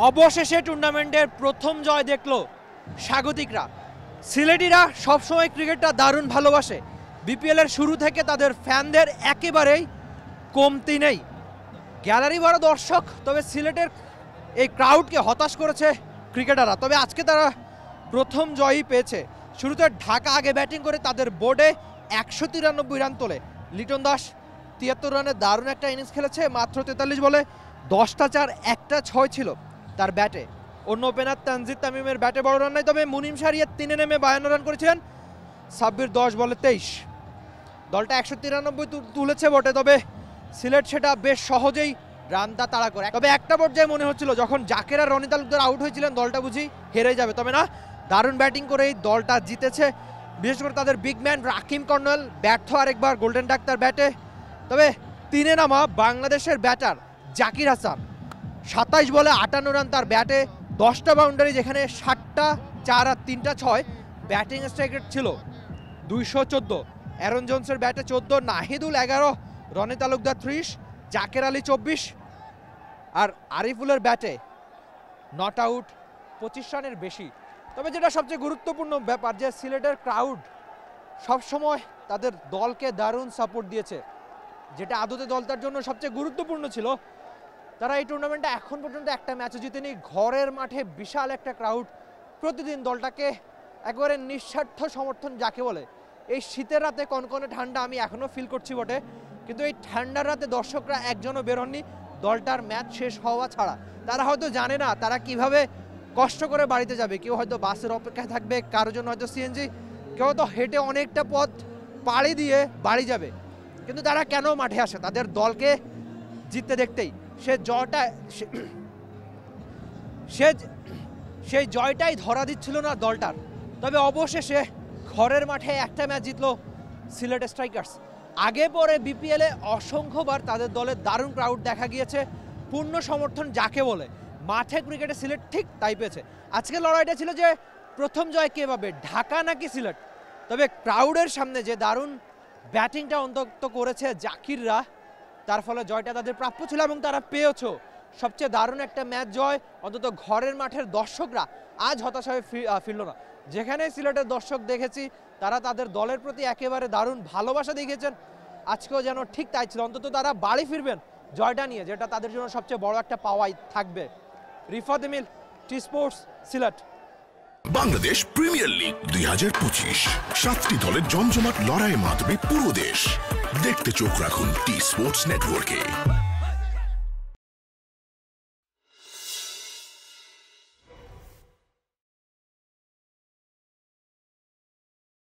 অবশেষে টুর্নামেন্টের প্রথম জয় দেখলো স্বাগতিকরা। সিলেটিরা সবসময় ক্রিকেটটা দারুণ ভালোবাসে, বিপিএলের শুরু থেকে তাদের ফ্যানদের একেবারেই কমতি নেই। গ্যালারি ভরা দর্শক, তবে সিলেটের এই ক্রাউডকে হতাশ করেছে ক্রিকেটাররা। তবে আজকে তারা প্রথম জয়ই পেয়েছে। শুরুতে ঢাকা আগে ব্যাটিং করে তাদের বোর্ডে 193 রান তোলে। লিটন দাস 73 রানে দারুণ একটা ইনিংস খেলেছে। মাত্র 43 বলে 10টা 4 1টা 6 ছিল তার ব্যাটে। অন্য ওপেনার তানজিদ তামিমের ব্যাটে বড় রান নাই, তবে মুনিম শাহরিয়ার 3-এ নেমে 52 রান করেছিলেন। সাব্বির 10 বলে 23। দলটা 193 তুলেছে বটে, তবে সিলেট সেটা বেশ সহজেই রানটা তাড়া করে। তবে একটা পর্যায়ে মনে হচ্ছিল যখন জাকের আর রনি তালুকদার আউট হয়েছিলেন দলটা বুঝি হেরে যাবে, তবে না, দারুণ ব্যাটিং করেই দলটা জিতেছে। বিশেষ করে তাদের বিগ ম্যান রাকিম কর্নেল ব্যর্থ আরেকবার গোল্ডেন ডাক্তার ব্যাটে। তবে 3-এ নামা বাংলাদেশের ব্যাটার জাকির হাসান 27 বলে 58 রান তার ব্যাটে, 10টা বাউন্ডারি, যেখানে 7টা 4 আর 3টা 6। ব্যাটিং স্ট্রাইক রেট ছিল 214। অ্যারন জোন্সের ব্যাটে 14, নাহিদুল 11, রনি তালুকদার 30, জাকের আলী 24 আর আরিফুলের ব্যাটে নট আউট 25 রানের বেশি। তবে যেটা সবচেয়ে গুরুত্বপূর্ণ ব্যাপার, যে সিলেটের ক্রাউড সবসময় তাদের দলকে দারুণ সাপোর্ট দিয়েছে, যেটা আদতে দলটার জন্য সবচেয়ে গুরুত্বপূর্ণ ছিল। তারা এই টুর্নামেন্টে এখন পর্যন্ত একটা ম্যাচও জিতেনি। ঘরের মাঠে বিশাল একটা ক্রাউড প্রতিদিন দলটাকে একবারে নিঃস্বার্থ সমর্থন যাকে বলে। এই শীতের রাতে কনকনে ঠান্ডা আমি এখনও ফিল করছি বটে, কিন্তু এই ঠান্ডার রাতে দর্শকরা একজনও বেরোননি দলটার ম্যাচ শেষ হওয়া ছাড়া। তারা হয়তো জানে না তারা কিভাবে কষ্ট করে বাড়িতে যাবে। কেউ হয়তো বাসের অপেক্ষায় থাকবে, কারোর জন্য হয়তো সিএনজি, কেউ হয়তো হেঁটে অনেকটা পথ পাড়ি দিয়ে বাড়ি যাবে, কিন্তু তারা কেন মাঠে আসে? তাদের দলকে জিততে দেখতেই। সেই জয়টাই ধরা দিচ্ছিল না দলটার। তবে অবশেষে ঘরের মাঠে একটা ম্যাচ জিতলো সিলেট স্ট্রাইকার্স। আগে পরে বিপিএলে অসংখ্যবার তাদের দলের দারুণ ক্রাউড দেখা গিয়েছে, পূর্ণ সমর্থন যাকে বলে। মাঠে ক্রিকেটে সিলেট ঠিক তাই পেয়েছে। আজকে লড়াইটা ছিল যে প্রথম জয় কে পাবে, ঢাকা নাকি সিলেট। তবে ক্রাউডের সামনে যে দারুণ ব্যাটিংটা অন্তত করেছে জাকিররা, তার ফলে জয়টা তাদের প্রাপ্য ছিল এবং তারা পেয়েছে। সবচেয়ে দারুণ একটা ম্যাচ জয়। অন্তত ঘরের মাঠের দর্শকরা আজ হতাশ হয়ে ফিরল না। যেখানে সিলেটের দর্শক দেখেছি তারা তাদের দলের প্রতি একেবারে দারুণ ভালোবাসা দেখিয়েছেন। আজকেও যেন ঠিক তাই ছিল। অন্তত তারা বাড়ি ফিরবেন জয়টা নিয়ে, যেটা তাদের জন্য সবচেয়ে বড় একটা পাওয়াই থাকবে। Rifat Emil, T sports, Sylhet. Bangladesh premier league 2025, 7টি দলের জমজমাট লড়াইয়ের মাধ্যমে পুরো দেশ দেখতে চোখ রাখুন টি স্পোর্টস নেটওয়ার্কে।